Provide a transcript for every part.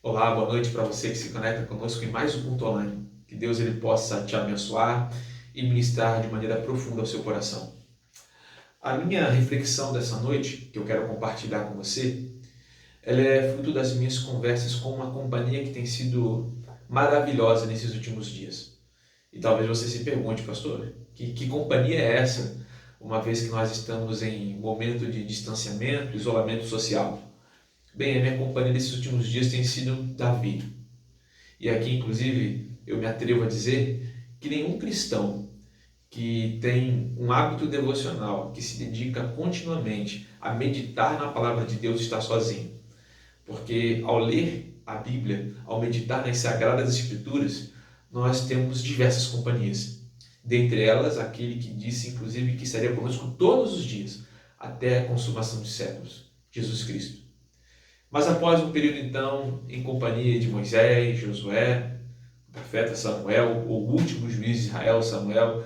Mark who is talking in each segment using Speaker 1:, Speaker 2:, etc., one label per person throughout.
Speaker 1: Olá, boa noite para você que se conecta conosco em mais um culto online. Que Deus ele possa te abençoar e ministrar de maneira profunda ao seu coração. A minha reflexão dessa noite, que eu quero compartilhar com você, ela é fruto das minhas conversas com uma companhia que tem sido maravilhosa nesses últimos dias. E talvez você se pergunte, pastor, que companhia é essa, uma vez que nós estamos em momento de distanciamento, isolamento social? Bem, a minha companhia nesses últimos dias tem sido Davi. E aqui, inclusive, eu me atrevo a dizer que nenhum cristão que tem um hábito devocional, que se dedica continuamente a meditar na palavra de Deus, está sozinho. Porque ao ler a Bíblia, ao meditar nas Sagradas Escrituras, nós temos diversas companhias. Dentre elas, aquele que disse, inclusive, que estaria conosco todos os dias, até a consumação de séculos, Jesus Cristo. Mas após um período, então, em companhia de Moisés, Josué, o profeta Samuel, o último juiz de Israel, Samuel,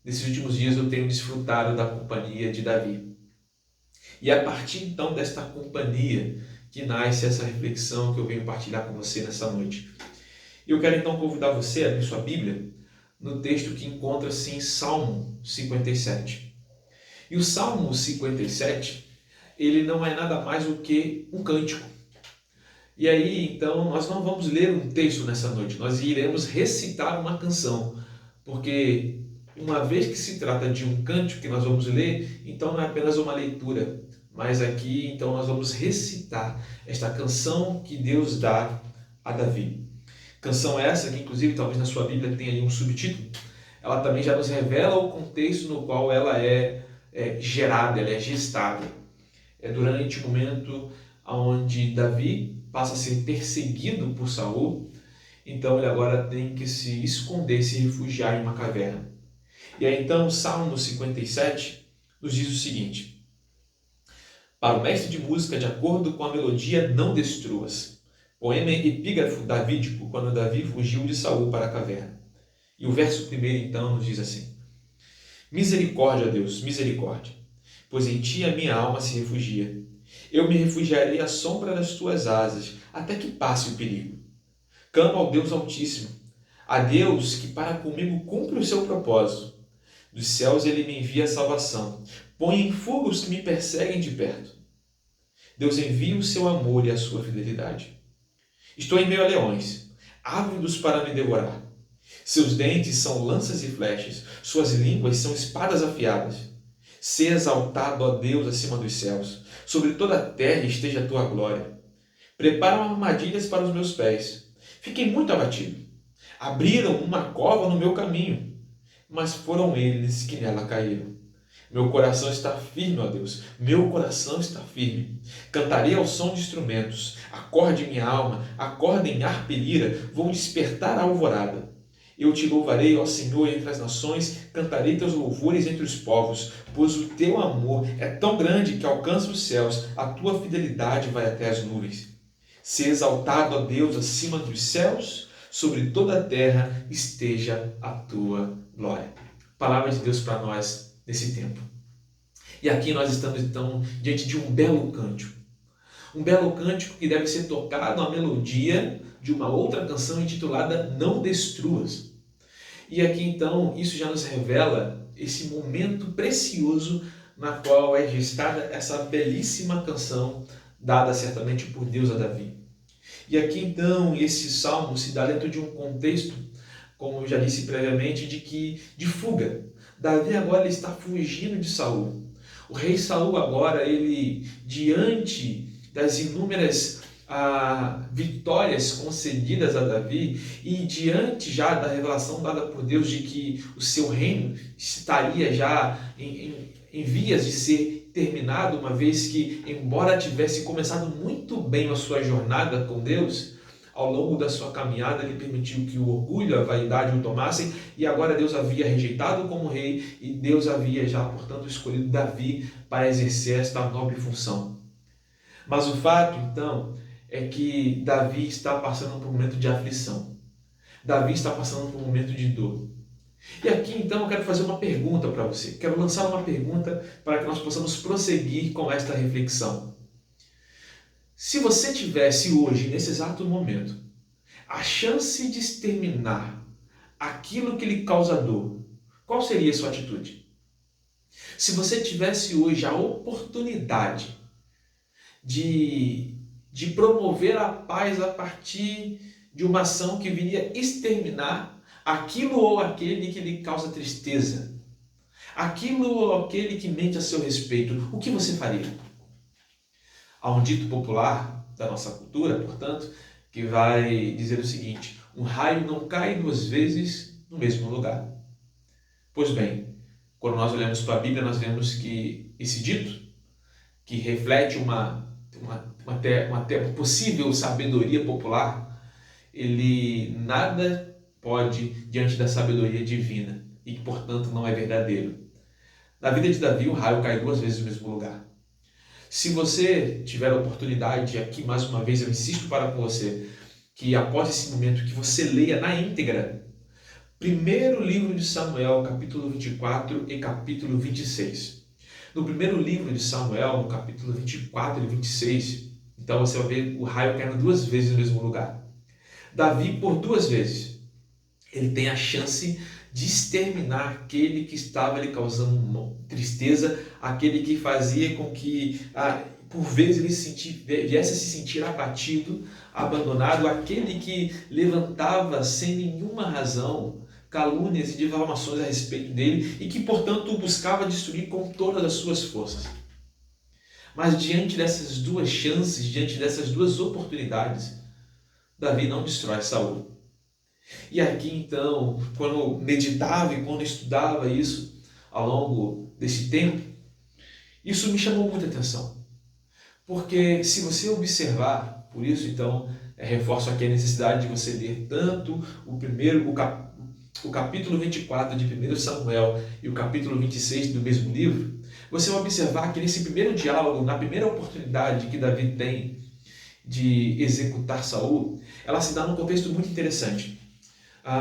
Speaker 1: nesses últimos dias eu tenho desfrutado da companhia de Davi. E é a partir então desta companhia que nasce essa reflexão que eu venho partilhar com você nessa noite. E eu quero então convidar você a abrir sua Bíblia no texto que encontra-se em Salmo 57. E o Salmo 57, ele não é nada mais do que um cântico. E aí, então, nós não vamos ler um texto nessa noite, nós iremos recitar uma canção, porque uma vez que se trata de um cântico que nós vamos ler, então não é apenas uma leitura, mas aqui, então, nós vamos recitar esta canção que Deus dá a Davi. Canção essa que, inclusive, talvez na sua Bíblia tenha aí um subtítulo, ela também já nos revela o contexto no qual ela é gerada, ela é gestada. É durante o momento onde Davi passa a ser perseguido por Saul, então ele agora tem que se esconder, se refugiar em uma caverna. E aí então o Salmo 57 nos diz o seguinte: para o mestre de música, de acordo com a melodia, não destruas. Poema epígrafo davídico, quando Davi fugiu de Saul para a caverna. E o verso primeiro então nos diz assim: misericórdia, Deus, misericórdia, pois em ti a minha alma se refugia. Eu me refugiarei à sombra das tuas asas, até que passe o perigo. Clamo ao Deus Altíssimo, a Deus que para comigo cumpre o seu propósito. Dos céus ele me envia a salvação. Põe em fogo os que me perseguem de perto. Deus envia o seu amor e a sua fidelidade. Estou em meio a leões, ávidos para me devorar. Seus dentes são lanças e flechas, suas línguas são espadas afiadas. Sê exaltado, ó Deus, acima dos céus. Sobre toda a terra esteja a tua glória. Preparam armadilhas para os meus pés. Fiquei muito abatido. Abriram uma cova no meu caminho, mas foram eles que nela caíram. Meu coração está firme, ó Deus. Meu coração está firme. Cantarei ao som de instrumentos. Acorde minha alma, acordem harpa e lira. Vou despertar a alvorada. Eu te louvarei, ó Senhor, entre as nações, cantarei teus louvores entre os povos, pois o teu amor é tão grande que alcança os céus, a tua fidelidade vai até as nuvens. Se exaltado, ó Deus, acima dos céus, sobre toda a terra esteja a tua glória. Palavra de Deus para nós nesse tempo. E aqui nós estamos então diante de um belo cântico. Um belo cântico que deve ser tocado à melodia de uma outra canção intitulada Não Destruas. E aqui então isso já nos revela esse momento precioso na qual é gestada essa belíssima canção dada certamente por Deus a Davi. E aqui então esse salmo se dá dentro de um contexto, como eu já disse previamente, de fuga. Davi agora ele está fugindo de Saul. O rei Saul agora, ele diante das inúmeras vitórias concedidas a Davi e diante já da revelação dada por Deus de que o seu reino estaria já em vias de ser terminado, uma vez que, embora tivesse começado muito bem a sua jornada com Deus, ao longo da sua caminhada ele permitiu que o orgulho, a vaidade o tomassem, e agora Deus havia rejeitado como rei e Deus havia já, portanto, escolhido Davi para exercer esta nobre função. Mas o fato, então, é que Davi está passando por um momento de aflição. Davi está passando por um momento de dor. E aqui, então, eu quero fazer uma pergunta para você. Quero lançar uma pergunta para que nós possamos prosseguir com esta reflexão. Se você tivesse hoje, nesse exato momento, a chance de exterminar aquilo que lhe causa dor, qual seria a sua atitude? Se você tivesse hoje a oportunidade de promover a paz a partir de uma ação que viria exterminar aquilo ou aquele que lhe causa tristeza, aquilo ou aquele que mente a seu respeito, o que você faria? Há um dito popular da nossa cultura, portanto, que vai dizer o seguinte: um raio não cai duas vezes no mesmo lugar. Pois bem, quando nós olhamos para a Bíblia, nós vemos que esse dito, que reflete uma possível sabedoria popular, ele nada pode diante da sabedoria divina e que, portanto, não é verdadeiro. Na vida de Davi, o raio cai duas vezes no mesmo lugar. Se você tiver a oportunidade, aqui mais uma vez eu insisto para com você, que após esse momento que você leia na íntegra, primeiro livro de Samuel, capítulo 24 e capítulo 26. No primeiro livro de Samuel, no capítulo 24 e 26, então você vai ver o raio caindo duas vezes no mesmo lugar. Davi, por duas vezes, ele tem a chance de exterminar aquele que estava lhe causando tristeza, aquele que fazia com que, por vezes, ele viesse a se sentir abatido, abandonado, aquele que levantava sem nenhuma razão calúnias e difamações a respeito dele e que, portanto, o buscava destruir com todas as suas forças. Mas diante dessas duas chances, diante dessas duas oportunidades, Davi não destrói Saul. E aqui então, quando meditava e quando estudava isso ao longo desse tempo, isso me chamou muita atenção. Porque se você observar, por isso então, reforço aqui a necessidade de você ler tanto o capítulo 24 de 1 Samuel e o capítulo 26 do mesmo livro, você vai observar que nesse primeiro diálogo, na primeira oportunidade que Davi tem de executar Saul, ela se dá num contexto muito interessante.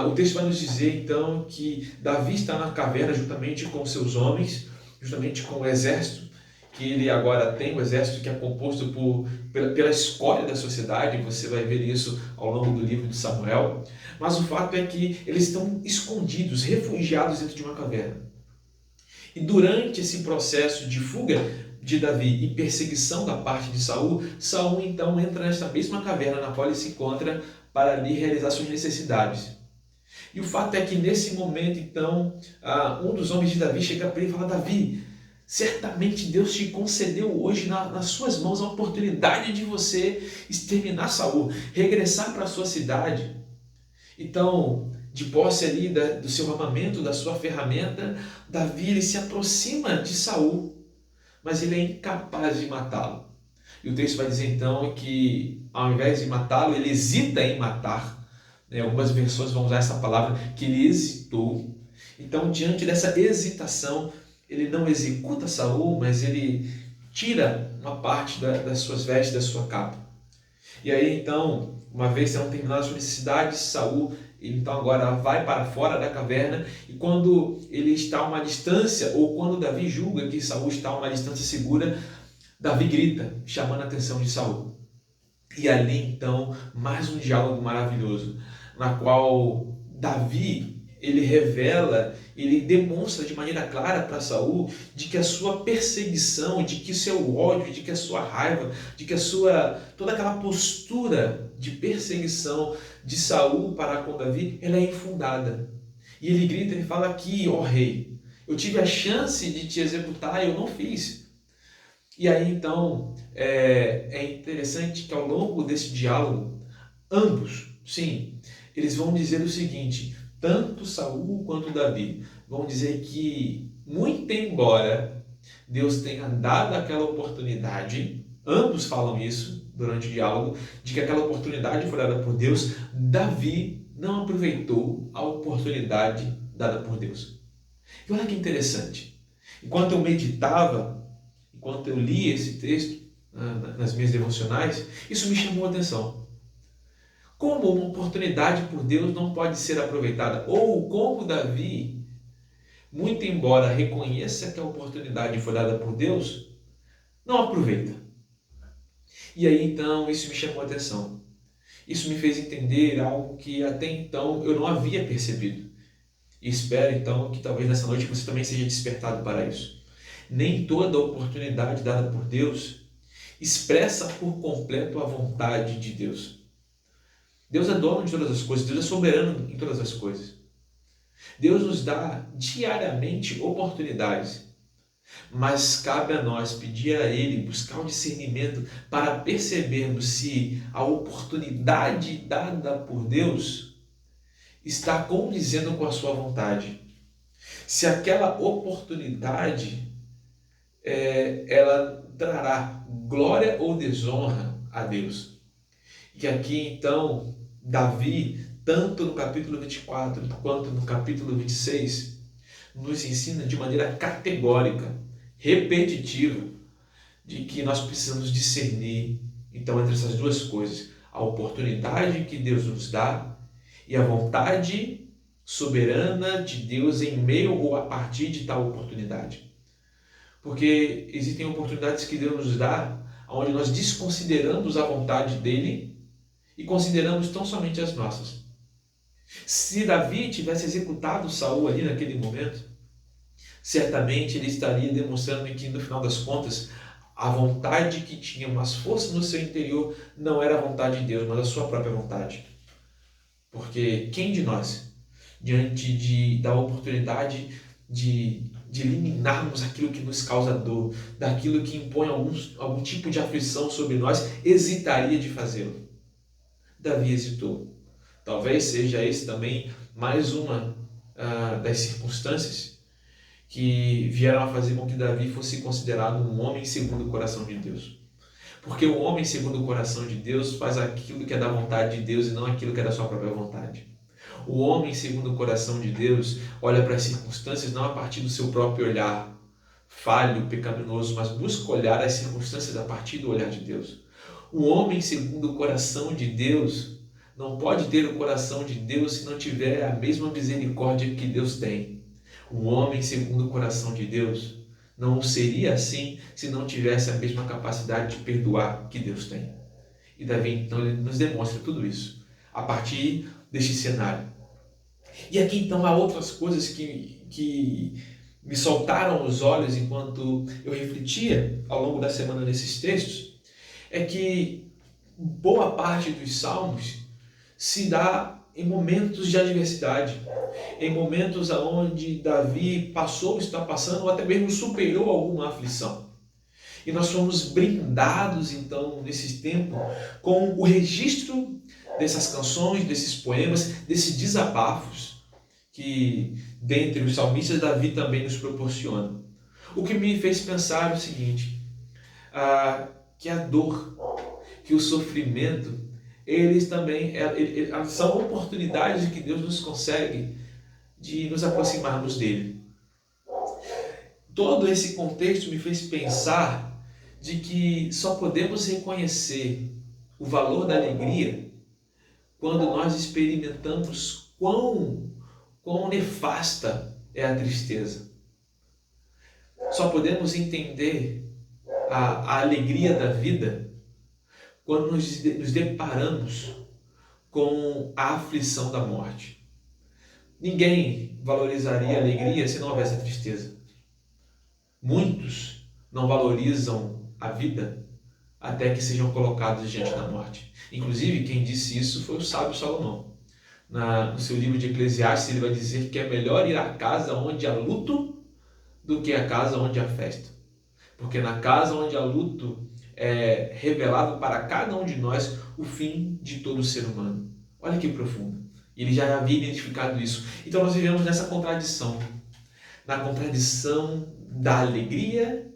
Speaker 1: O texto vai nos dizer então que Davi está na caverna juntamente com seus homens, justamente com o exército que ele agora tem, o exército que é composto pela escolha da sociedade. Você vai ver isso ao longo do livro de Samuel. Mas o fato é que eles estão escondidos, refugiados dentro de uma caverna. E durante esse processo de fuga de Davi e perseguição da parte de Saul, Saul então entra nesta mesma caverna na qual ele se encontra para ali realizar suas necessidades. E o fato é que nesse momento, então, um dos homens de Davi chega para ele e fala: Davi, certamente Deus te concedeu hoje nas suas mãos a oportunidade de você exterminar Saul, regressar para a sua cidade. Então, de posse ali do seu armamento, da sua ferramenta, Davi ele se aproxima de Saul, mas ele é incapaz de matá-lo. E o texto vai dizer então que ao invés de matá-lo, ele hesita em matar. Algumas versões vão usar essa palavra, que ele hesitou. Então, diante dessa hesitação, ele não executa Saul, mas ele tira uma parte das suas vestes, da sua capa. E aí, então, uma vez terminado terminado as suas necessidades, Saul, ele então agora vai para fora da caverna, e quando ele está a uma distância, ou quando Davi julga que Saul está a uma distância segura, Davi grita, chamando a atenção de Saul. E ali, então, mais um diálogo maravilhoso, na qual Davi, ele revela, ele demonstra de maneira clara para Saul de que a sua perseguição, de que o seu ódio, de que a sua raiva, de que toda aquela postura de perseguição de Saul para com Davi, ela é infundada. E ele grita, ele fala aqui: ó rei, eu tive a chance de te executar e eu não fiz. E aí então é interessante que ao longo desse diálogo, ambos, sim, eles vão dizer o seguinte: tanto Saul quanto Davi vão dizer que, muito embora Deus tenha dado aquela oportunidade, ambos falam isso durante o diálogo, de que aquela oportunidade foi dada por Deus, Davi não aproveitou a oportunidade dada por Deus. E olha que interessante, enquanto eu meditava, enquanto eu li esse texto nas minhas devocionais, isso me chamou a atenção. Como uma oportunidade por Deus não pode ser aproveitada, ou como Davi, muito embora reconheça que a oportunidade foi dada por Deus, não aproveita. E aí então isso me chamou a atenção. Isso me fez entender algo que até então eu não havia percebido. E espero então que talvez nessa noite você também seja despertado para isso. Nem toda oportunidade dada por Deus expressa por completo a vontade de Deus. Deus é dono de todas as coisas, Deus é soberano em todas as coisas. Deus nos dá diariamente oportunidades, mas cabe a nós pedir a Ele, buscar o discernimento para percebermos se a oportunidade dada por Deus está condizendo com a sua vontade. Se aquela oportunidade ela trará glória ou desonra a Deus. E aqui então, Davi, tanto no capítulo 24 quanto no capítulo 26, nos ensina de maneira categórica, repetitiva, de que nós precisamos discernir, então, entre essas duas coisas, a oportunidade que Deus nos dá e a vontade soberana de Deus em meio ou a partir de tal oportunidade. Porque existem oportunidades que Deus nos dá, onde nós desconsideramos a vontade dele e consideramos tão somente as nossas. Se Davi tivesse executado Saul ali naquele momento, certamente ele estaria demonstrando que no final das contas a vontade que tinha mais força no seu interior não era a vontade de Deus, mas a sua própria vontade. Porque quem de nós, diante da oportunidade de eliminarmos aquilo que nos causa dor, daquilo que impõe algum tipo de aflição sobre nós, hesitaria de fazê-lo? Davi hesitou. Talvez seja esse também mais uma das circunstâncias que vieram a fazer com que Davi fosse considerado um homem segundo o coração de Deus. Porque o homem segundo o coração de Deus faz aquilo que é da vontade de Deus e não aquilo que é da sua própria vontade. O homem segundo o coração de Deus olha para as circunstâncias não a partir do seu próprio olhar falho, pecaminoso, mas busca olhar as circunstâncias a partir do olhar de Deus. O homem segundo o coração de Deus não pode ter o coração de Deus se não tiver a mesma misericórdia que Deus tem. O homem segundo o coração de Deus não seria assim se não tivesse a mesma capacidade de perdoar que Deus tem. E Davi então ele nos demonstra tudo isso a partir deste cenário. E aqui então há outras coisas que me saltaram os olhos enquanto eu refletia ao longo da semana nesses textos, é que boa parte dos salmos se dá em momentos de adversidade, em momentos onde Davi passou, está passando, ou até mesmo superou alguma aflição. E nós fomos brindados, então, nesse tempo, com o registro dessas canções, desses poemas, desses desabafos, que, dentre os salmistas, Davi também nos proporciona. O que me fez pensar o seguinte, que a dor, que o sofrimento, eles também são oportunidades que Deus nos consegue de nos aproximarmos dele. Todo esse contexto me fez pensar de que só podemos reconhecer o valor da alegria quando nós experimentamos quão nefasta é a tristeza. Só podemos entender a alegria da vida quando nos deparamos com a aflição da morte. Ninguém valorizaria a alegria se não houvesse a tristeza. Muitos não valorizam a vida até que sejam colocados diante da morte. Inclusive, quem disse isso foi o sábio Salomão. No seu livro de Eclesiastes, ele vai dizer que é melhor ir à casa onde há luto do que à casa onde há festa. Porque na casa onde há luto é revelado para cada um de nós o fim de todo ser humano. Olha que profundo. Ele já havia identificado isso. Então nós vivemos nessa contradição. Na contradição da alegria,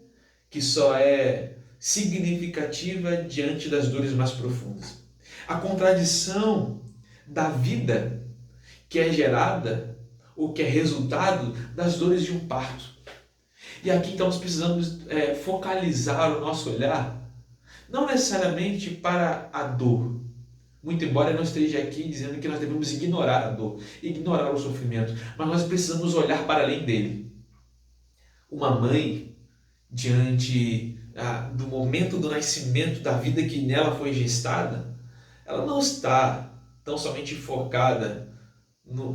Speaker 1: que só é significativa diante das dores mais profundas. A contradição da vida, que é gerada, ou que é resultado das dores de um parto. E aqui então nós precisamos focalizar o nosso olhar, não necessariamente para a dor, muito embora eu não esteja aqui dizendo que nós devemos ignorar a dor, ignorar o sofrimento, mas nós precisamos olhar para além dele. Uma mãe, diante do momento do nascimento, da vida que nela foi gestada, ela não está tão somente focada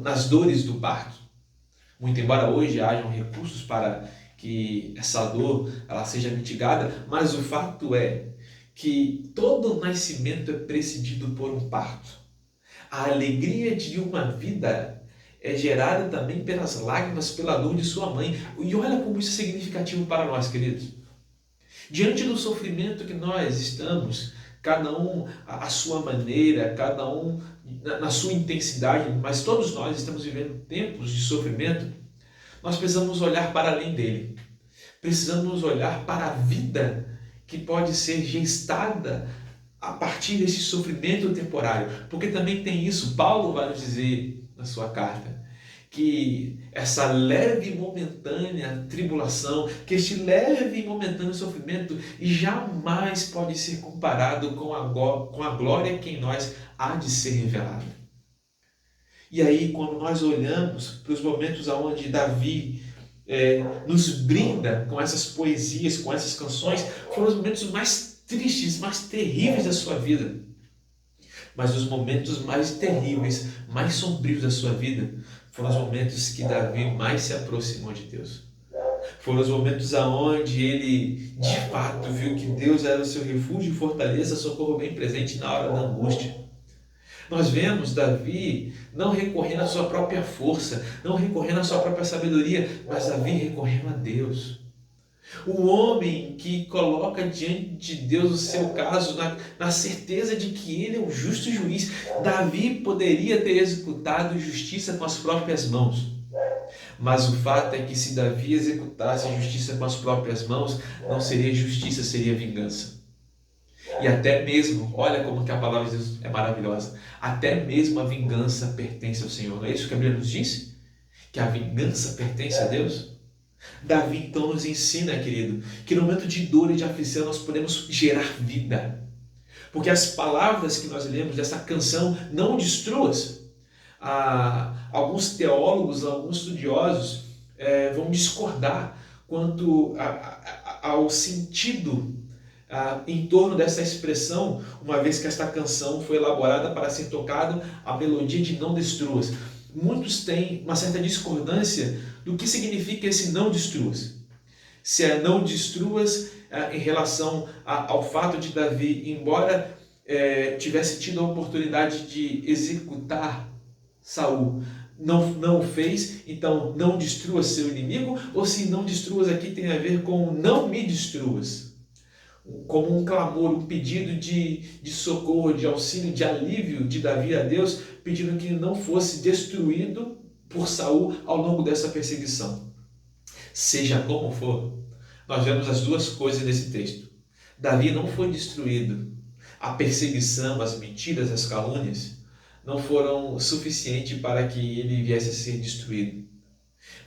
Speaker 1: nas dores do parto. Muito embora hoje hajam recursos para que essa dor ela seja mitigada, mas o fato é que todo nascimento é precedido por um parto. A alegria de uma vida é gerada também pelas lágrimas, pela dor de sua mãe. E olha como isso é significativo para nós, queridos. Diante do sofrimento que nós estamos, cada um à sua maneira, cada um na sua intensidade, mas todos nós estamos vivendo tempos de sofrimento, nós precisamos olhar para além dele. Precisamos olhar para a vida que pode ser gestada a partir desse sofrimento temporário. Porque também tem isso, Paulo vai nos dizer na sua carta, que essa leve e momentânea tribulação, que este leve e momentâneo sofrimento jamais pode ser comparado com a glória que em nós há de ser revelada. E aí, quando nós olhamos para os momentos onde Davi nos brinda com essas poesias, com essas canções, foram os momentos mais tristes, mais terríveis da sua vida. Mas os momentos mais terríveis, mais sombrios da sua vida, foram os momentos que Davi mais se aproximou de Deus. Foram os momentos onde ele, de fato, viu que Deus era o seu refúgio, fortaleza, socorro bem presente na hora da angústia. Nós vemos Davi não recorrendo à sua própria força, não recorrendo à sua própria sabedoria, mas Davi recorrendo a Deus. O homem que coloca diante de Deus o seu caso na certeza de que ele é o justo juiz. Davi poderia ter executado justiça com as próprias mãos. Mas o fato é que se Davi executasse a justiça com as próprias mãos, não seria justiça, seria vingança. E até mesmo, olha como que a palavra de Deus é maravilhosa, até mesmo a vingança pertence ao Senhor. Não é isso que a Bíblia nos diz? Que a vingança pertence a Deus? Davi então nos ensina, querido, que no momento de dor e de aflição nós podemos gerar vida. Porque as palavras que nós lemos dessa canção, não destruas, alguns teólogos, alguns estudiosos vão discordar quanto ao sentido em torno dessa expressão, uma vez que esta canção foi elaborada para ser tocada a melodia de não destruas. Muitos têm uma certa discordância do que significa esse não destruas. Se é não destruas em relação ao fato de Davi, embora tivesse tido a oportunidade de executar Saul, não o fez, então não destruas seu inimigo, ou se não destruas aqui tem a ver com não me destruas. Como um clamor, um pedido de socorro, de auxílio, de alívio de Davi a Deus, pedindo que não fosse destruído por Saul ao longo dessa perseguição. Seja como for, nós vemos as duas coisas nesse texto. Davi não foi destruído. A perseguição, as mentiras, as calúnias não foram suficientes para que ele viesse a ser destruído.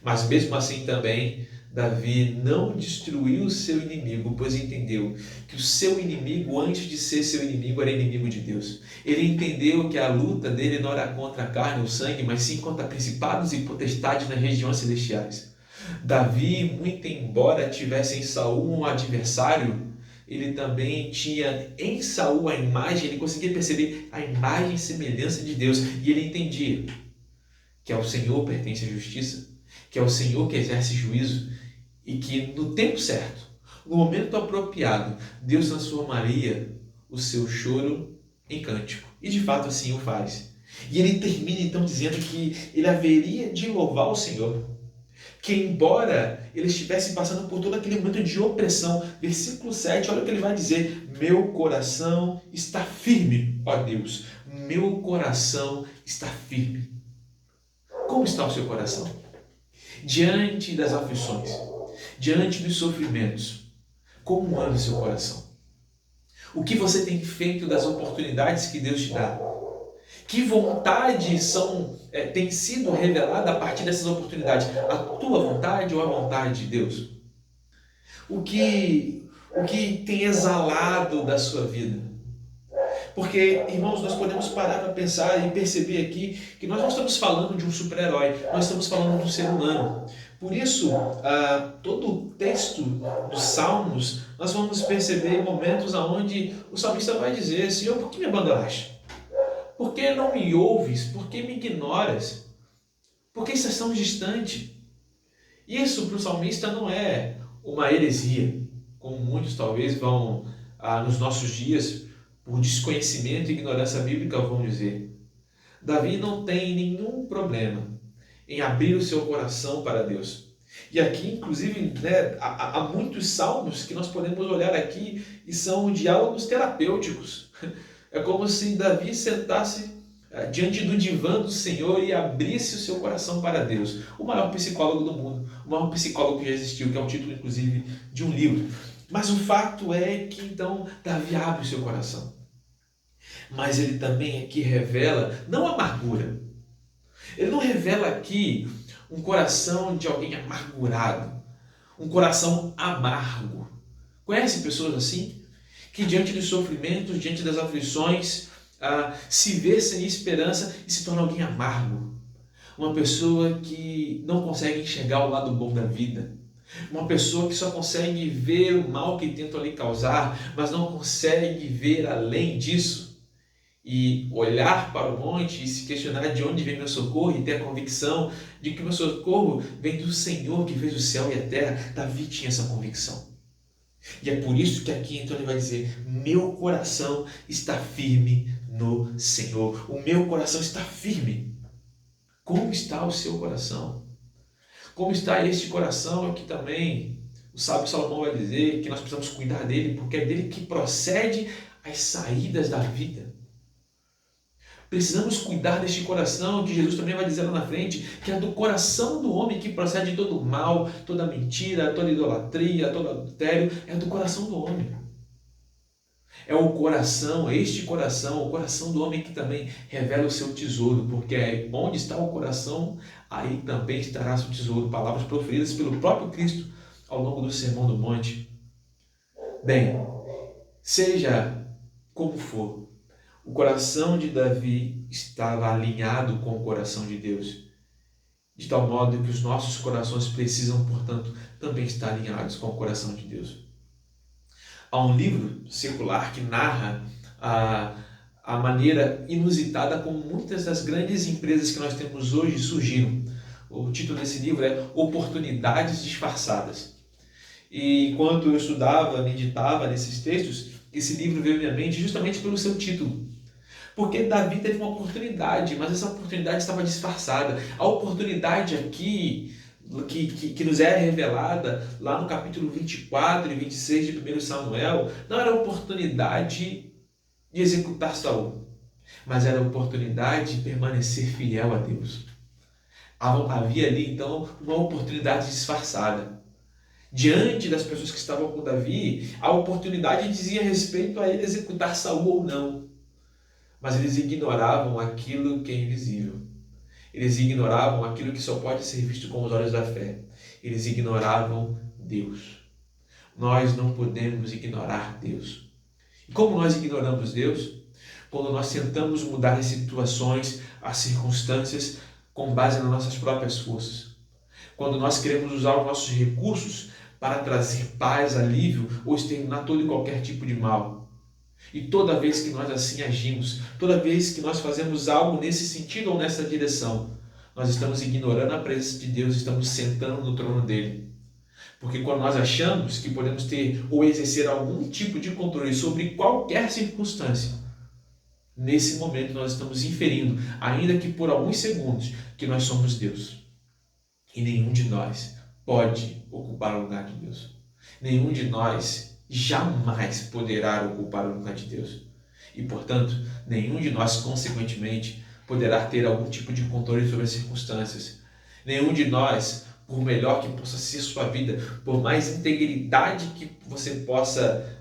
Speaker 1: Mas mesmo assim também, Davi não destruiu o seu inimigo, pois entendeu que o seu inimigo, antes de ser seu inimigo, era inimigo de Deus. Ele entendeu que a luta dele não era contra a carne ou sangue, mas sim contra principados e potestades nas regiões celestiais. Davi, muito embora tivesse em Saul um adversário, ele também tinha em Saul a imagem, ele conseguia perceber a imagem e semelhança de Deus, e ele entendia que ao Senhor pertence a justiça, que é o Senhor que exerce juízo, e que no tempo certo, no momento apropriado, Deus transformaria o seu choro em cântico. E de fato assim o faz. E ele termina então dizendo que ele haveria de louvar o Senhor. Que embora ele estivesse passando por todo aquele momento de opressão, versículo 7, olha o que ele vai dizer: meu coração está firme, ó Deus, meu coração está firme. Como está o seu coração? Diante das aflições, diante dos sofrimentos, como anda o seu coração? O que você tem feito das oportunidades que Deus te dá? Que vontades têm sido reveladas a partir dessas oportunidades? A tua vontade ou a vontade de Deus? O que tem exalado da sua vida? Porque, irmãos, nós podemos parar para pensar e perceber aqui que nós não estamos falando de um super-herói, nós estamos falando de um ser humano. Por isso, todo o texto dos Salmos, nós vamos perceber momentos onde o salmista vai dizer: Senhor, por que me abandonaste? Por que não me ouves? Por que me ignoras? Por que estás tão distante? Isso para o salmista não é uma heresia, como muitos talvez vão, nos nossos dias, por desconhecimento e ignorância bíblica, vão dizer. Davi não tem nenhum problema em abrir o seu coração para Deus. E aqui, inclusive, né, há muitos salmos que nós podemos olhar aqui e são diálogos terapêuticos. É como se Davi sentasse diante do divã do Senhor e abrisse o seu coração para Deus. O maior psicólogo do mundo, o maior psicólogo que já existiu, que é o título, inclusive, de um livro. Mas o fato é que, então, Davi abre o seu coração. Mas ele também aqui revela, não amargura. Ele não revela aqui um coração de alguém amargurado, um coração amargo. Conhece pessoas assim? Que diante dos sofrimentos, diante das aflições, se vê sem esperança e se torna alguém amargo. Uma pessoa que não consegue enxergar o lado bom da vida. Uma pessoa que só consegue ver o mal que tentam lhe causar, mas não consegue ver além disso. E olhar para o monte e se questionar de onde vem meu socorro e ter a convicção de que meu socorro vem do Senhor que fez o céu e a terra. Davi tinha essa convicção. E é por isso que aqui então ele vai dizer: meu coração está firme no Senhor. O meu coração está firme. Como está o seu coração? Como está este coração? Aqui também o sábio Salomão vai dizer que nós precisamos cuidar dele, porque é dele que procede as saídas da vida. Precisamos cuidar deste coração, que Jesus também vai dizer lá na frente, que é do coração do homem que procede todo o mal, toda mentira, toda idolatria, todo adultério, é do coração do homem. É o coração, este coração, o coração do homem que também revela o seu tesouro, porque onde está o coração, aí também estará seu tesouro. Palavras proferidas pelo próprio Cristo ao longo do Sermão do Monte. Bem, seja como for, o coração de Davi estava alinhado com o coração de Deus, de tal modo que os nossos corações precisam, portanto, também estar alinhados com o coração de Deus. Há um livro secular que narra a maneira inusitada como muitas das grandes empresas que nós temos hoje surgiram. O título desse livro é Oportunidades Disfarçadas. E enquanto eu estudava, meditava nesses textos, esse livro veio à minha mente justamente pelo seu título. Porque Davi teve uma oportunidade, mas essa oportunidade estava disfarçada. A oportunidade aqui, que nos é revelada lá no capítulo 24 e 26 de 1 Samuel, não era a oportunidade de executar Saul, mas era a oportunidade de permanecer fiel a Deus. Havia ali, então, uma oportunidade disfarçada. Diante das pessoas que estavam com Davi, a oportunidade dizia respeito a ele executar Saul ou não. Mas eles ignoravam aquilo que é invisível. Eles ignoravam aquilo que só pode ser visto com os olhos da fé. Eles ignoravam Deus. Nós não podemos ignorar Deus. E como nós ignoramos Deus? Quando nós tentamos mudar as situações, as circunstâncias, com base nas nossas próprias forças. Quando nós queremos usar os nossos recursos para trazer paz, alívio ou exterminar todo e qualquer tipo de mal. E toda vez que nós assim agimos, toda vez que nós fazemos algo nesse sentido ou nessa direção, nós estamos ignorando a presença de Deus, estamos sentando no trono dele. Porque quando nós achamos que podemos ter ou exercer algum tipo de controle sobre qualquer circunstância, nesse momento nós estamos inferindo, ainda que por alguns segundos, que nós somos Deus. E nenhum de nós pode ocupar o lugar de Deus. Nenhum de nós jamais poderá ocupar o lugar de Deus. E, portanto, nenhum de nós, consequentemente, poderá ter algum tipo de controle sobre as circunstâncias. Nenhum de nós, por melhor que possa ser sua vida, por mais integridade que você possa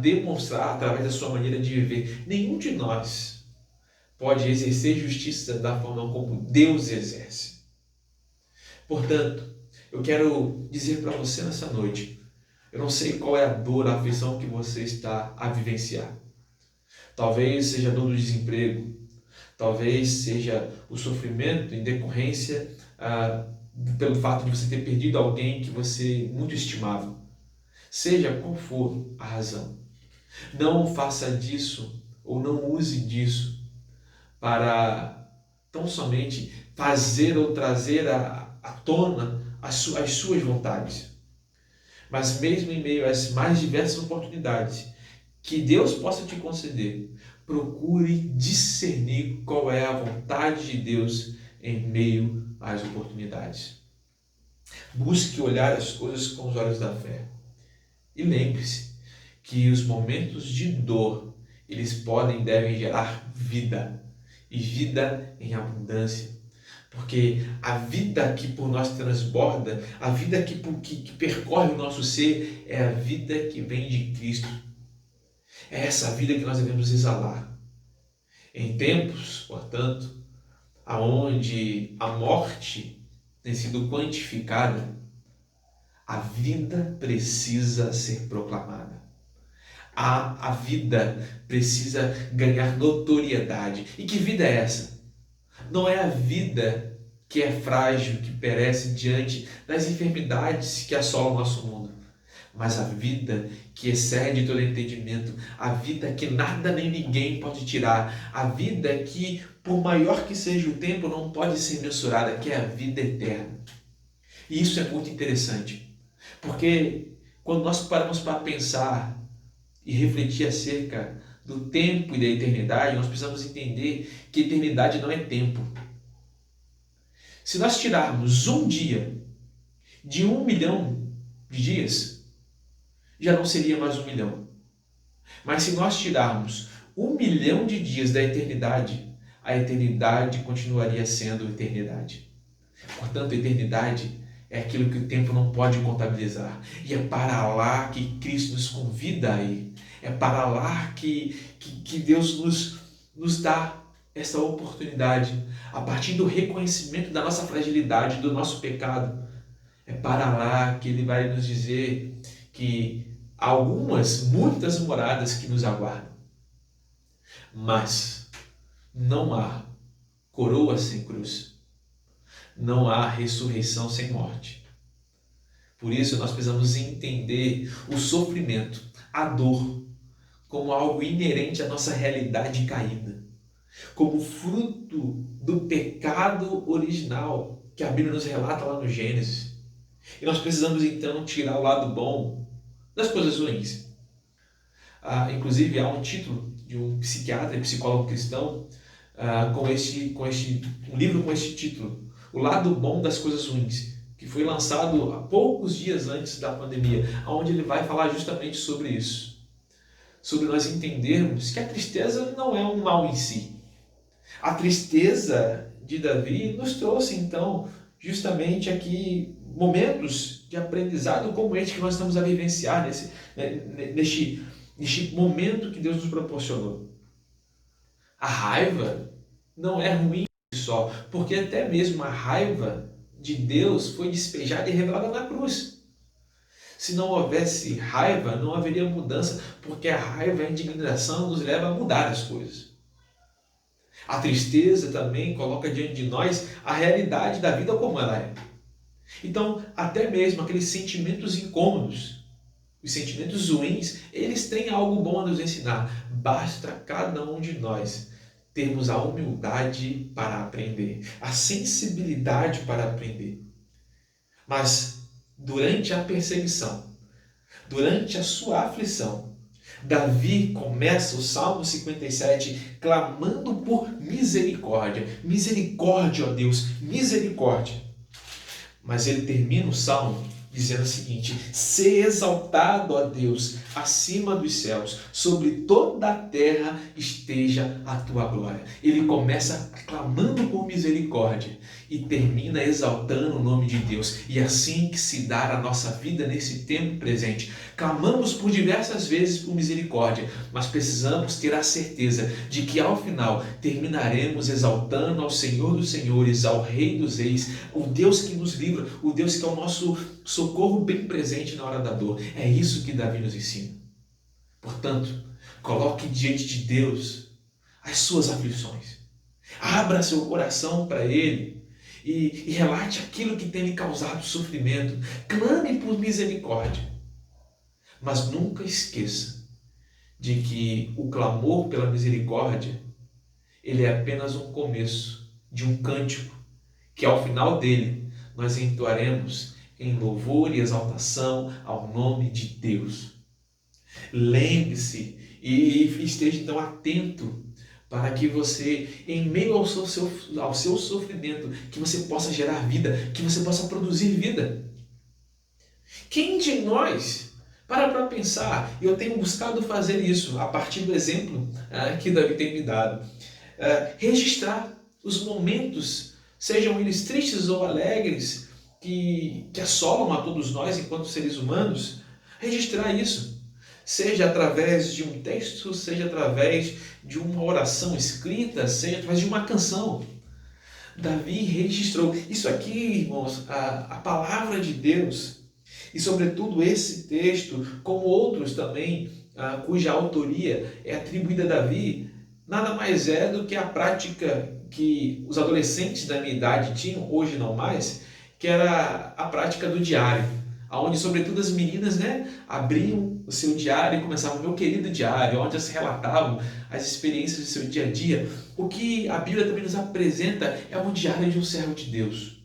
Speaker 1: demonstrar através da sua maneira de viver, nenhum de nós pode exercer justiça da forma como Deus exerce. Portanto, eu quero dizer para você nessa noite, eu não sei qual é a dor, a aflição que você está a vivenciar. Talvez seja a dor do desemprego, talvez seja o sofrimento em decorrência pelo fato de você ter perdido alguém que você muito estimava. Seja qual for a razão. Não faça disso ou não use disso para tão somente fazer ou trazer à tona as suas vontades. Mas mesmo em meio às mais diversas oportunidades que Deus possa te conceder, procure discernir qual é a vontade de Deus em meio às oportunidades. Busque olhar as coisas com os olhos da fé. E lembre-se que os momentos de dor, eles podem e devem gerar vida, e vida em abundância. Porque a vida que por nós transborda, a vida que percorre o nosso ser, é a vida que vem de Cristo. É essa vida que nós devemos exalar. Em tempos, portanto, aonde a morte tem sido quantificada, a vida precisa ser proclamada. A vida precisa ganhar notoriedade. E que vida é essa? Não é a vida que é frágil, que perece diante das enfermidades que assolam o nosso mundo, mas a vida que excede todo entendimento, a vida que nada nem ninguém pode tirar, a vida que, por maior que seja o tempo, não pode ser mensurada, que é a vida eterna. E isso é muito interessante, porque quando nós paramos para pensar e refletir acerca do tempo e da eternidade, nós precisamos entender que eternidade não é tempo. Se nós tirarmos um dia de 1 milhão de dias, já não seria mais 1 milhão. Mas se nós tirarmos 1 milhão de dias da eternidade, a eternidade continuaria sendo eternidade. Portanto, a eternidade é aquilo que o tempo não pode contabilizar. E é para lá que Cristo nos convida a ir. É para lá que Deus nos dá essa oportunidade. A partir do reconhecimento da nossa fragilidade, do nosso pecado. É para lá que Ele vai nos dizer que há muitas moradas que nos aguardam. Mas não há coroa sem cruz. Não há ressurreição sem morte. Por isso nós precisamos entender o sofrimento, a dor, como algo inerente à nossa realidade caída, como fruto do pecado original que a Bíblia nos relata lá no Gênesis. E nós precisamos então tirar o lado bom das coisas ruins. Inclusive há um título de um psiquiatra e psicólogo cristão um livro com este título, O Lado Bom das Coisas Ruins, que foi lançado há poucos dias antes da pandemia, onde ele vai falar justamente sobre isso. Sobre nós entendermos que a tristeza não é um mal em si. A tristeza de Davi nos trouxe, então, justamente aqui momentos de aprendizado como este que nós estamos a vivenciar neste momento que Deus nos proporcionou. A raiva não é ruim só, porque até mesmo a raiva de Deus foi despejada e revelada na cruz. Se não houvesse raiva, não haveria mudança, porque a raiva e a indignação nos leva a mudar as coisas. A tristeza também coloca diante de nós a realidade da vida como ela é. Então, até mesmo aqueles sentimentos incômodos, os sentimentos ruins, eles têm algo bom a nos ensinar. Basta cada um de nós termos a humildade para aprender, a sensibilidade para aprender. Mas durante a perseguição, durante a sua aflição, Davi começa o Salmo 57 clamando por misericórdia. Misericórdia, ó Deus, misericórdia. Mas ele termina o Salmo dizendo o seguinte: "Se exaltado, ó Deus, acima dos céus, sobre toda a terra esteja a tua glória." Ele começa clamando por misericórdia e termina exaltando o nome de Deus. E é assim que se dá a nossa vida nesse tempo presente. Clamamos por diversas vezes por misericórdia, mas precisamos ter a certeza de que ao final terminaremos exaltando ao Senhor dos Senhores, ao Rei dos Reis, o Deus que nos livra, o Deus que é o nosso socorro bem presente na hora da dor. É isso que Davi nos ensina. Portanto, coloque diante de Deus as suas aflições. Abra seu coração para Ele e relate aquilo que tem lhe causado sofrimento. Clame por misericórdia. Mas nunca esqueça de que o clamor pela misericórdia, ele é apenas um começo de um cântico, que ao final dele nós entoaremos em louvor e exaltação ao nome de Deus. Lembre-se e esteja então atento para que você, em meio ao seu sofrimento, que você possa gerar vida, que você possa produzir vida. Quem de nós para pensar, e eu tenho buscado fazer isso a partir do exemplo que Davi tem me dado, registrar os momentos, sejam eles tristes ou alegres, que assolam a todos nós enquanto seres humanos, registrar isso, seja através de um texto, seja através de uma oração escrita, seja através de uma canção. Davi registrou isso aqui, irmãos, a palavra de Deus. E, sobretudo, esse texto, como outros também, cuja autoria é atribuída a Davi, nada mais é do que a prática que os adolescentes da minha idade tinham, hoje não mais, que era a prática do diário, onde, sobretudo, as meninas, abriam o seu diário e começavam o meu querido diário, onde elas relatavam as experiências do seu dia a dia. O que a Bíblia também nos apresenta é um diário de um servo de Deus.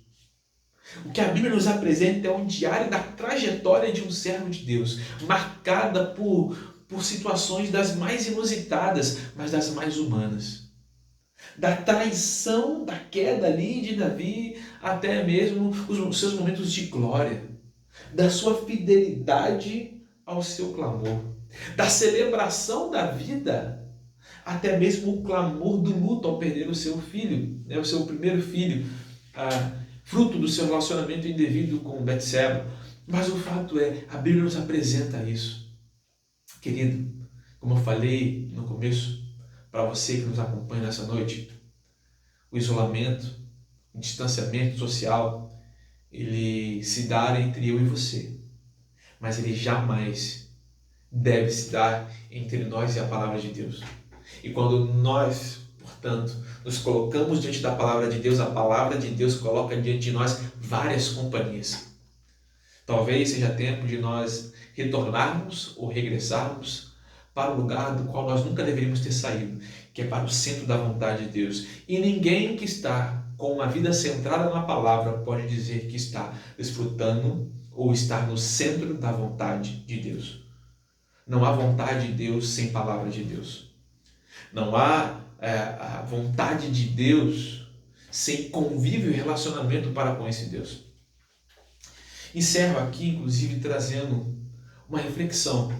Speaker 1: O que a Bíblia nos apresenta é um diário da trajetória de um servo de Deus, marcada por situações das mais inusitadas, mas das mais humanas. Da traição, da queda ali de Davi, até mesmo os seus momentos de glória. Da sua fidelidade ao seu clamor. Da celebração da vida, até mesmo o clamor do luto ao perder o seu filho, o seu primeiro filho, fruto do seu relacionamento indevido com Betseba. Mas o fato é, a Bíblia nos apresenta isso. Querido, como eu falei no começo, para você que nos acompanha nessa noite, o isolamento, o distanciamento social, ele se dá entre eu e você, mas ele jamais deve se dar entre nós e a palavra de Deus. E quando nós, portanto, nos colocamos diante da palavra de Deus, a palavra de Deus coloca diante de nós várias companhias. Talvez seja tempo de nós retornarmos ou regressarmos para o lugar do qual nós nunca deveríamos ter saído, que é para o centro da vontade de Deus. E ninguém que está com uma vida centrada na palavra pode dizer que está desfrutando ou está no centro da vontade de Deus. Não há vontade de Deus sem palavra de Deus. Não há a vontade de Deus sem convívio e relacionamento para com esse Deus. Encerro aqui, inclusive, trazendo uma reflexão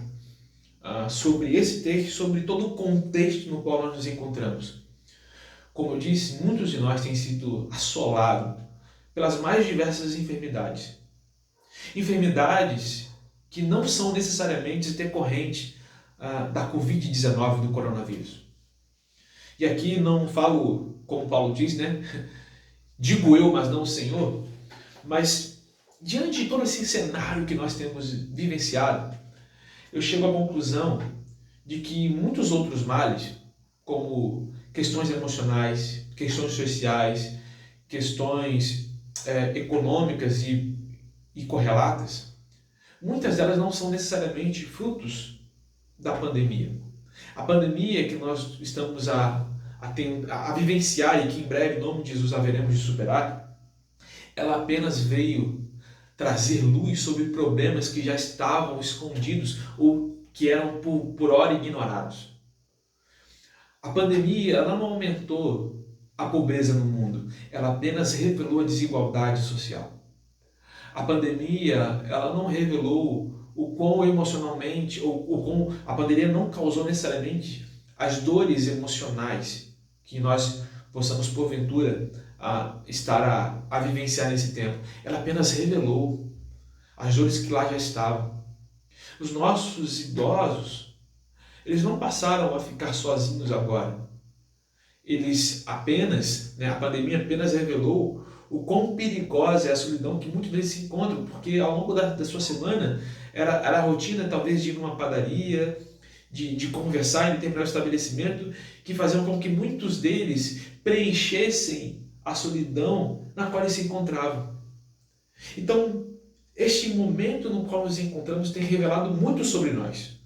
Speaker 1: sobre esse texto, sobre todo o contexto no qual nós nos encontramos. Como eu disse, muitos de nós têm sido assolados pelas mais diversas enfermidades. Enfermidades que não são necessariamente decorrentes da Covid-19, do coronavírus. E aqui não falo, como Paulo diz, digo eu, mas não o Senhor, mas diante de todo esse cenário que nós temos vivenciado, eu chego à conclusão de que muitos outros males, como questões emocionais, questões sociais, questões econômicas e correlatas, muitas delas não são necessariamente frutos da pandemia. A pandemia que nós estamos a vivenciar e que em breve, em nome de Jesus, haveremos de superar, ela apenas veio trazer luz sobre problemas que já estavam escondidos ou que eram por hora ignorados. A pandemia ela não aumentou a pobreza no mundo, ela apenas revelou a desigualdade social. A pandemia ela não revelou o quão emocionalmente, ou o quão a pandemia não causou necessariamente as dores emocionais que nós possamos, porventura, estar a vivenciar nesse tempo. Ela apenas revelou as dores que lá já estavam. Os nossos idosos, eles não passaram a ficar sozinhos agora. Eles apenas, a pandemia apenas revelou o quão perigosa é a solidão que muitos deles se encontram, porque ao longo da sua semana era a rotina talvez de ir numa padaria, de conversar em determinado estabelecimento, que faziam com que muitos deles preenchessem a solidão na qual eles se encontravam. Então, este momento no qual nos encontramos tem revelado muito sobre nós.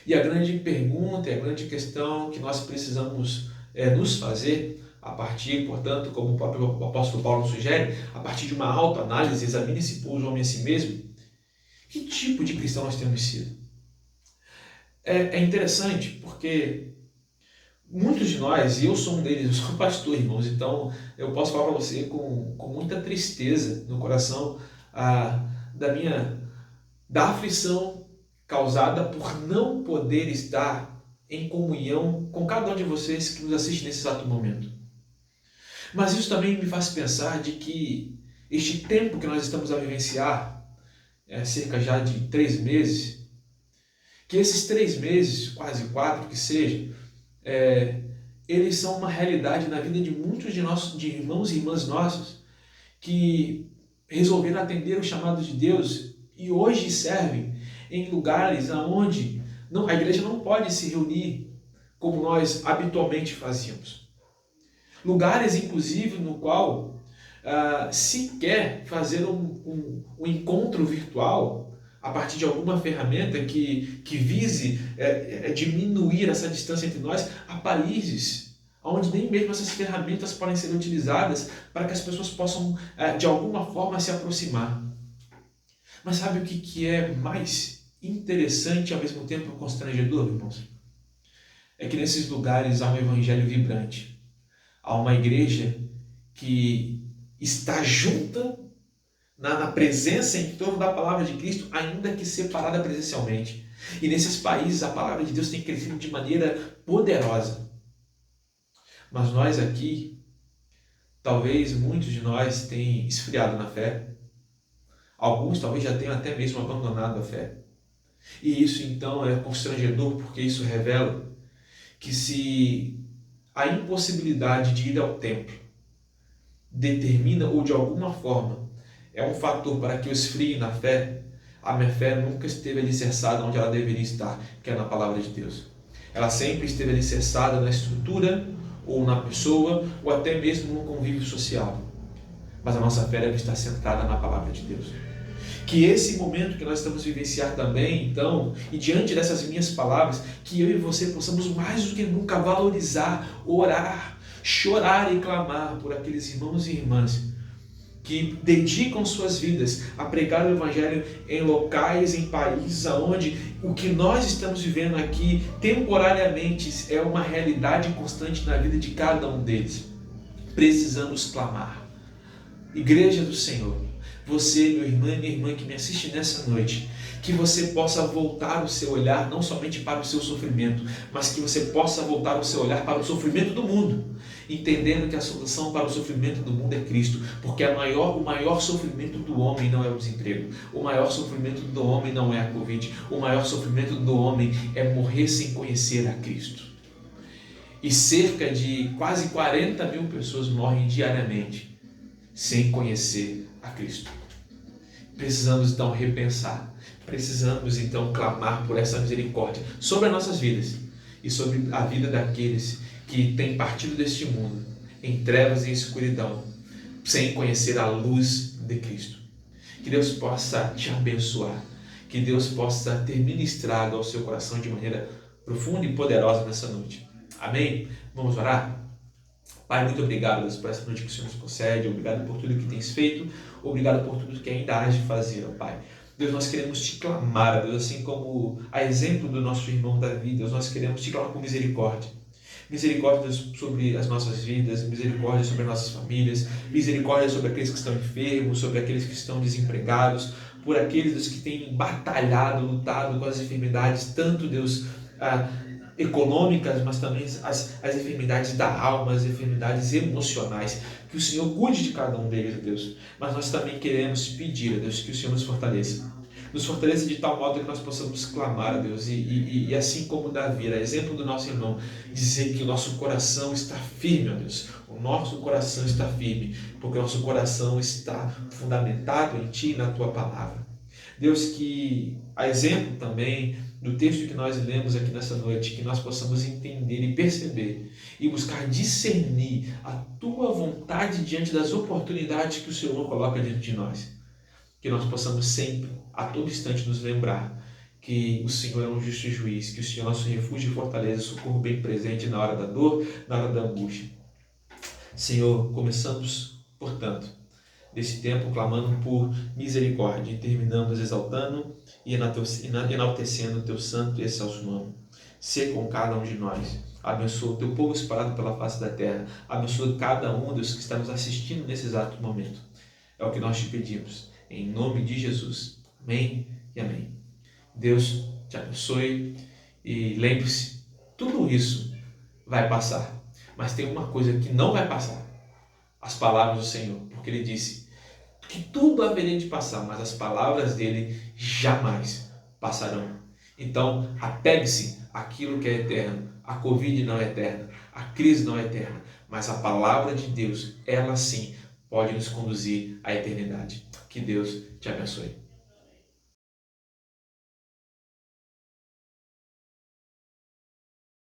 Speaker 1: E a grande pergunta, a grande questão que nós precisamos nos fazer, a partir, portanto, como o próprio apóstolo Paulo sugere, a partir de uma autoanálise, examine-se, pois, o homem a si mesmo, que tipo de cristão nós temos sido? É interessante porque muitos de nós, e eu sou um deles, eu sou pastor, irmãos, então eu posso falar para você com muita tristeza no coração da aflição causada por não poder estar em comunhão com cada um de vocês que nos assiste nesse exato momento. Mas isso também me faz pensar de que este tempo que nós estamos a vivenciar, cerca já de 3 meses, que esses 3 meses, quase 4 que seja, eles são uma realidade na vida de muitos de irmãos e irmãs nossos que resolveram atender o chamado de Deus e hoje servem em lugares onde a igreja não pode se reunir como nós habitualmente fazíamos. Lugares, inclusive, no qual se quer fazer um encontro virtual a partir de alguma ferramenta que vise diminuir essa distância entre nós, a países onde nem mesmo essas ferramentas podem ser utilizadas para que as pessoas possam, de alguma forma, se aproximar. Mas sabe o que é mais interessante e ao mesmo tempo constrangedor, irmãos? É que nesses lugares há um evangelho vibrante. Há uma igreja que está junta na presença, em torno da palavra de Cristo, ainda que separada presencialmente. E nesses países a palavra de Deus tem crescido de maneira poderosa. Mas nós aqui, talvez muitos de nós tenham esfriado na fé. Alguns talvez já tenham até mesmo abandonado a fé. E isso então é constrangedor, porque isso revela que se a impossibilidade de ir ao templo determina ou de alguma forma é um fator para que eu esfrie na fé, a minha fé nunca esteve alicerçada onde ela deveria estar, que é na palavra de Deus. Ela sempre esteve alicerçada na estrutura, ou na pessoa, ou até mesmo no convívio social. Mas a nossa fé deve estar centrada na palavra de Deus. Que esse momento que nós estamos vivenciar também, então, e diante dessas minhas palavras, que eu e você possamos mais do que nunca valorizar, orar, chorar e clamar por aqueles irmãos e irmãs que dedicam suas vidas a pregar o Evangelho em locais, em países onde o que nós estamos vivendo aqui temporariamente é uma realidade constante na vida de cada um deles. Precisamos clamar. Igreja do Senhor, você, meu irmão e minha irmã que me assiste nessa noite, que você possa voltar o seu olhar não somente para o seu sofrimento, mas que você possa voltar o seu olhar para o sofrimento do mundo, entendendo que a solução para o sofrimento do mundo é Cristo, porque o maior sofrimento do homem não é o desemprego, o maior sofrimento do homem não é a Covid, o maior sofrimento do homem é morrer sem conhecer a Cristo. E cerca de quase 40 mil pessoas morrem diariamente sem conhecer a Cristo. Precisamos então repensar, precisamos então clamar por essa misericórdia sobre as nossas vidas e sobre a vida daqueles que têm partido deste mundo em trevas e escuridão, sem conhecer a luz de Cristo. Que Deus possa te abençoar, que Deus possa ter ministrado ao seu coração de maneira profunda e poderosa nessa noite. Amém? Vamos orar? Pai, muito obrigado, Deus, por essa noite que o Senhor nos concede, obrigado por tudo que tens feito, obrigado por tudo que ainda hás de fazer, ó Pai. Deus, nós queremos te clamar, Deus, assim como a exemplo do nosso irmão Davi, Deus, nós queremos te clamar com misericórdia. Misericórdia sobre as nossas vidas, misericórdia sobre as nossas famílias, misericórdia sobre aqueles que estão enfermos, sobre aqueles que estão desempregados, por aqueles, Deus, que têm batalhado, lutado com as enfermidades, tanto, Deus, econômicas, mas também as enfermidades da alma, as enfermidades emocionais. Que o Senhor cuide de cada um deles, Deus. Mas nós também queremos pedir, Deus, que o Senhor nos fortaleça. Nos fortaleça de tal modo que nós possamos clamar, Deus, e assim como Davi, a exemplo do nosso irmão, dizer que o nosso coração está firme, ó Deus. O nosso coração está firme, porque o nosso coração está fundamentado em Ti e na Tua palavra. Deus, que a exemplo também do texto que nós lemos aqui nessa noite, que nós possamos entender e perceber e buscar discernir a Tua vontade diante das oportunidades que o Senhor coloca diante de nós. Que nós possamos sempre, a todo instante, nos lembrar que o Senhor é um justo juiz, que o Senhor é nosso refúgio e fortaleza, socorro bem presente na hora da dor, na hora da angústia. Senhor, começamos, portanto, desse tempo clamando por misericórdia e terminamos exaltando e enaltecendo o Teu santo e excelso nome. Sê com cada um de nós. Abençoa o Teu povo espalhado pela face da terra. Abençoa cada um dos que está nos assistindo nesse exato momento. É o que nós te pedimos. Em nome de Jesus. Amém e amém. Deus te abençoe e lembre-se, tudo isso vai passar. Mas tem uma coisa que não vai passar. As palavras do Senhor. Porque Ele disse que tudo haveria de passar, mas as palavras dele jamais passarão. Então, apegue-se àquilo que é eterno. A Covid não é eterna, a crise não é eterna, mas a palavra de Deus, ela sim, pode nos conduzir à eternidade. Que Deus te abençoe.